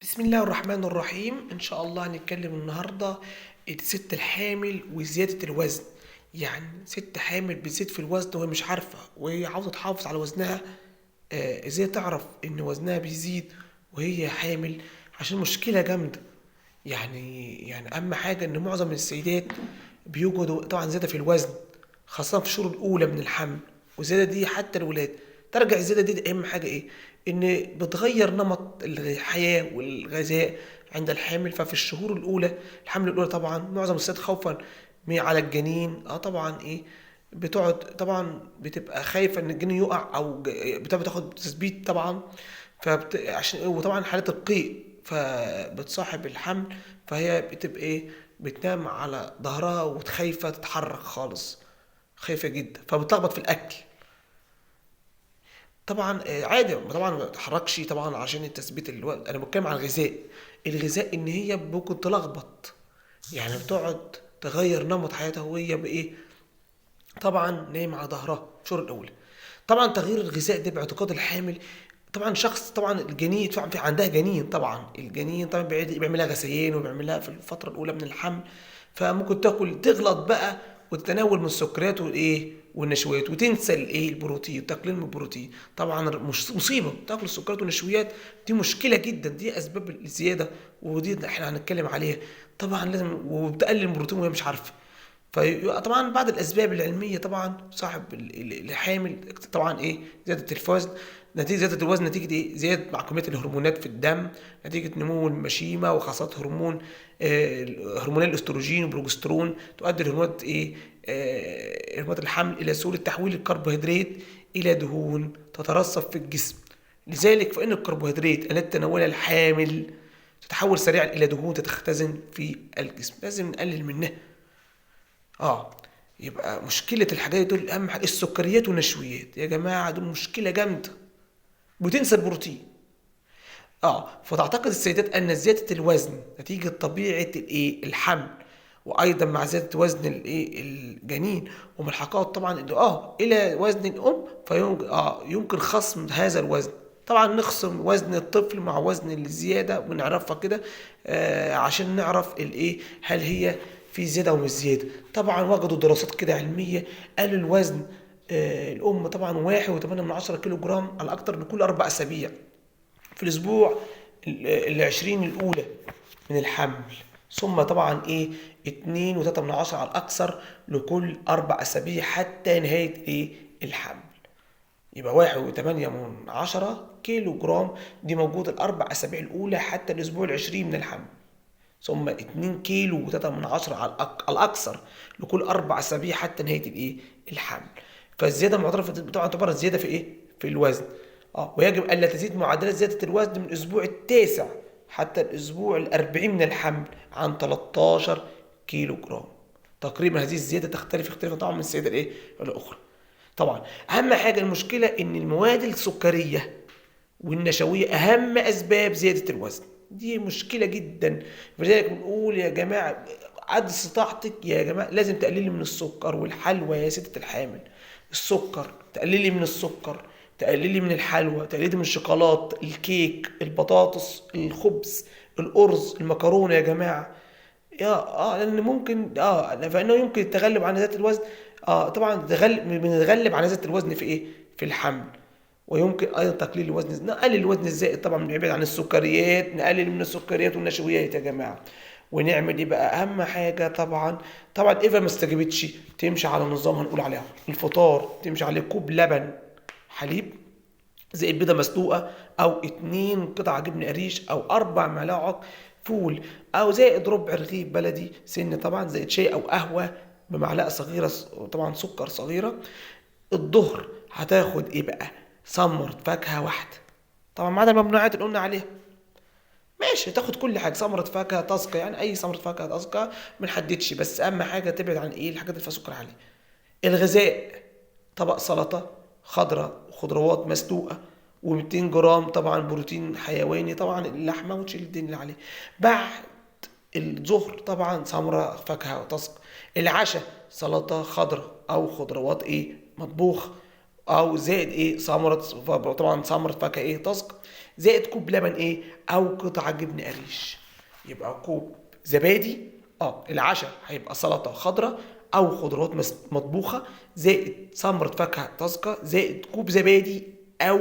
بسم الله الرحمن الرحيم. إن شاء الله هنتكلم النهاردة الست الحامل وزيادة الوزن. يعني ست حامل بتزيد في الوزن وهي مش عارفة وهي عاوزة تحافظ على وزنها. ازاي تعرف ان وزنها بيزيد وهي حامل؟ عشان مشكلة جامدة. يعني أهم حاجة إن معظم السيدات بيوجدوا طبعا زيادة في الوزن، خاصة في الشهور الأولى من الحمل، والزيادة دي حتى الولاد. ترجع الزيادة دي أهم حاجة إيه؟ إن بتغير نمط الحياة والغذاء عند الحامل. ففي الشهور الأولى، الحمل الأولى طبعا معظم السيدات خوفا على الجنين طبعا إيه، بتقعد طبعا بتبقى خايفة إن الجنين يقع أو بتاخد تثبيت طبعا. عشان وطبعا حالات القيء فبتصاحب الحمل، فهي بتبقى ايه، بتنام على ظهرها وخايفة تتحرك خالص، خايفة جدا، فبتلخبط في الأكل. طبعا عادي طبعا ما تتحركش طبعا عشان التثبيت الوقت. انا بتكلم عن الغذاء. الغذاء ان هي ممكن تلخبط، يعني بتقعد تغير نمط حياتها وهي بايه، طبعا نايم على ظهرها في الشهور الاولى. طبعا تغيير الغذاء ده باعتقاد الحامل. طبعا شخص طبعا الجنين طبعا في عندها جنين، طبعا الجنين طبعا بيعملها غثيان وبيعملها في الفتره الاولى من الحمل. فممكن تاكل تغلط بقى وتتناول من السكريات والايه والنشويات، وتنسى الايه البروتين، تقليل من البروتين. طبعا مش مصيبه تاكل السكريات والنشويات، دي مشكله جدا، دي اسباب الزياده، ودي احنا هنتكلم عليها. طبعا لازم، وبتقلل من البروتين وهي مش عارفه. فطبعا بعض الاسباب العلميه طبعا صاحب الحامل طبعا ايه، زياده الوزن. نتيجه زياده الوزن نتيجه ايه، زياده مع كميه الهرمونات في الدم، نتيجه نمو المشيمه وخاصه هرمون الاستروجين والبروجسترون. تؤدي الهرمونات ايه، هرمونات الحمل الى سهوله تحويل الكربوهيدرات الى دهون تترسب في الجسم. لذلك فان الكربوهيدرات التي تتناولها الحامل تتحول سريعا الى دهون تتختزن في الجسم، لازم نقلل منها. اه يبقى مشكلة الحاجات دول أهم حاجة السكريات والنشويات يا جماعة، دول مشكلة جامدة. بتنسى البروتين. فتعتقد السيدات أن زيادة الوزن نتيجة طبيعة الإيه الحمل، وأيضا مع زيادة وزن الإيه الجنين وملحقات طبعا إلى وزن الأم، يمكن خصم هذا الوزن. طبعا نخصم وزن الطفل مع وزن الزيادة ونعرفها كده، عشان نعرف الإيه هل هي في زيادة أو مش زيادة. طبعا وجدوا دراسات كده علمية، قالوا الوزن الأم طبعا 1.8 كيلو جرام على أكتر لكل 4 أسابيع في الأسبوع 20 الأولى من الحمل، ثم طبعا إيه 2.3 على الأكثر لكل 4 أسابيع حتى نهاية إيه الحمل. يبقى 1.8 كيلو جرام دي موجودة ال4 أسابيع الأولى حتى الأسبوع 20 من الحمل، ثم 2 كيلو و3 على الأكثر لكل 4 أسابيع حتى نهاية الإيه الحمل. فالزيادة معترفة تعتبر زيادة في إيه في الوزن. ويجب ألا تزيد معدلات زيادة الوزن من الأسبوع التاسع حتى الأسبوع 40 من الحمل عن 13 كيلو جرام. تقريبا هذه الزيادة تختلف اختلافا طبعا من السيدة الإيه الأخرى. طبعا أهم حاجة المشكلة إن المواد السكرية والنشوية أهم أسباب زيادة الوزن، دي مشكلة جدا. فلذلك بنقول يا جماعة قد استطاعتك يا جماعة لازم تقللي من السكر والحلوى يا ستة الحامل. السكر تقللي من السكر، تقللي من الحلوى، تقللي من الشوكولات، الكيك، البطاطس، الخبز، الأرز، المكرونة يا جماعة. لأن ممكن فإنه يمكن التغلب على زيادة الوزن. طبعا بنتغلب على زيادة الوزن في إيه؟ في الحمل. ويمكن ايضا تقليل الوزن، نقلل الوزن الزائد طبعا، نبعد عن السكريات، نقلل من السكريات والنشويات يا جماعه. ونعمل ايه بقى اهم حاجه؟ طبعا اذا ما استجابتش تمشي على نظام هنقول عليها الفطار، تمشي عليه كوب لبن حليب زائد بيضه مسلوقه، او 2 قطع جبن قريش، او 4 ملاعق فول، او زائد ربع رغيف بلدي سن طبعا، زائد شاي او قهوه بمعلقه صغيره طبعا سكر صغيره. الظهر هتاخد ايه بقى؟ ثمرة فاكهة واحدة، طبعا ما عدا الممنوعات اللي قلنا عليها. ماشي تاخد كل حاجة، ثمرة فاكهة طازجة، يعني أي ثمرة فاكهة طازجة منحددش، بس أهم حاجة تبعد عن إيه الحاجات اللي فيها سكر عالي. الغذاء طبق سلطة خضراء وخضروات مسلوقة، و200 جرام طبعا بروتين حيواني، طبعا اللحمة وتشيل الدين اللي عليه. بعد الظهر طبعا ثمرة فاكهة طازجة. العشاء سلطة خضراء أو خضروات إيه مطبوخ، او زائد ايه ثمرة، طبعا ثمرة فاكهة ايه طازجة، زائد كوب لبن ايه او قطعة جبن قريش. يبقى كوب زبادي، العشاء هيبقى سلطة خضراء او خضروات مطبوخة، زائد ثمرة فاكهة طازجة، زائد كوب زبادي او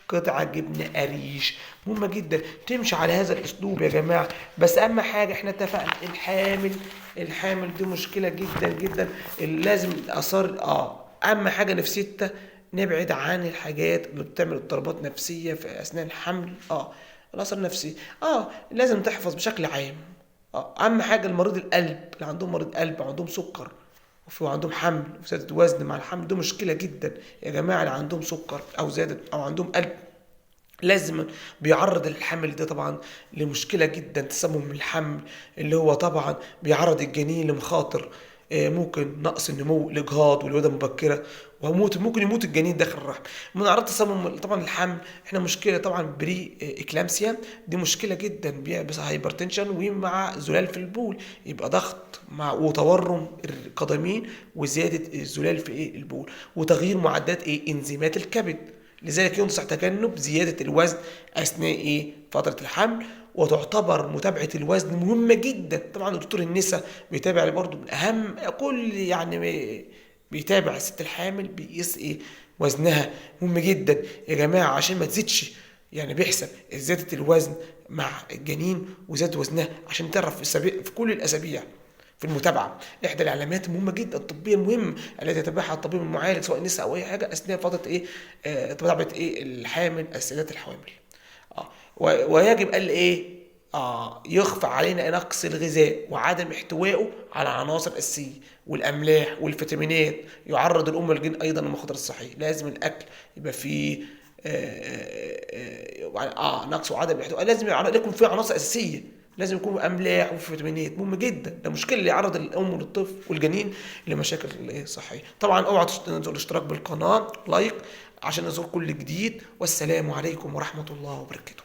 قطعة جبن قريش. مهمة جدا تمشي على هذا الاسلوب يا جماعة. بس اهم حاجة احنا اتفقنا، الحامل دي مشكلة جدا جدا، لازم اثار اهم حاجة نفسيتها، نبعد عن الحاجات اللي بتعمل اضطرابات نفسية في اثناء الحمل. الاثر النفسي لازم تحفظ بشكل عام. اهم حاجة المريض القلب، اللي عندهم مريض قلب وعندهم سكر وعندهم حمل وزيادة وزن مع الحمل، دي مشكلة جدا يا جماعة. اللي عندهم سكر أو زيادة أو عندهم قلب لازم بيعرض الحمل ده طبعا لمشكلة جدا، تسمم الحمل، اللي هو طبعا بيعرض الجنين لمخاطر، ممكن نقص النمو، الإجهاض والولادة مبكرة، ممكن يموت الجنين داخل الرحم. من أعراض تسمم طبعا الحمل احنا مشكلة طبعا بري إكلامسيا، دي مشكلة جدا بس هايبرتنشن ومع زلال في البول، يبقى ضغط مع وتورم القدمين وزيادة الزلال في البول، وتغيير معدات انزيمات الكبد. لذلك ينصح تجنب زيادة الوزن أثناء فترة الحمل. وتعتبر متابعة الوزن مهمة جدا. طبعا دكتور النساء بيتابع برضو من أهم كل بيتابع الست الحامل، بيقيس وزنها. مهم جدا يا جماعة عشان ما تزيدش، بيحسب زيادة الوزن مع الجنين وزيادة وزنها عشان تعرف في كل الأسابيع في المتابعة. إحدى العلامات المهمة جدا الطبية المهمة التي يتبعها الطبيب المعالج سواء نساء أو أي حاجة أثناء فترة متابعة الحامل، السيدات الحوامل. ويجب قال يخفى علينا نقص الغذاء وعدم احتوائه على عناصر الأساسية والأملاح والفيتامينات، يعرض الأم والجن أيضا للمخاطر الصحية. لازم الأكل يبقى فيه نقص وعدم احتواء، لازم يكون فيه عناصر أساسية، لازم يكون املاح وفيتامينات. مهم جدا، ده مشكله اللي يعرض الام والطفل والجنين لمشاكل صحيه. طبعا اوعى تنسوا الاشتراك بالقناه، لايك عشان نزور كل جديد. والسلام عليكم ورحمه الله وبركاته.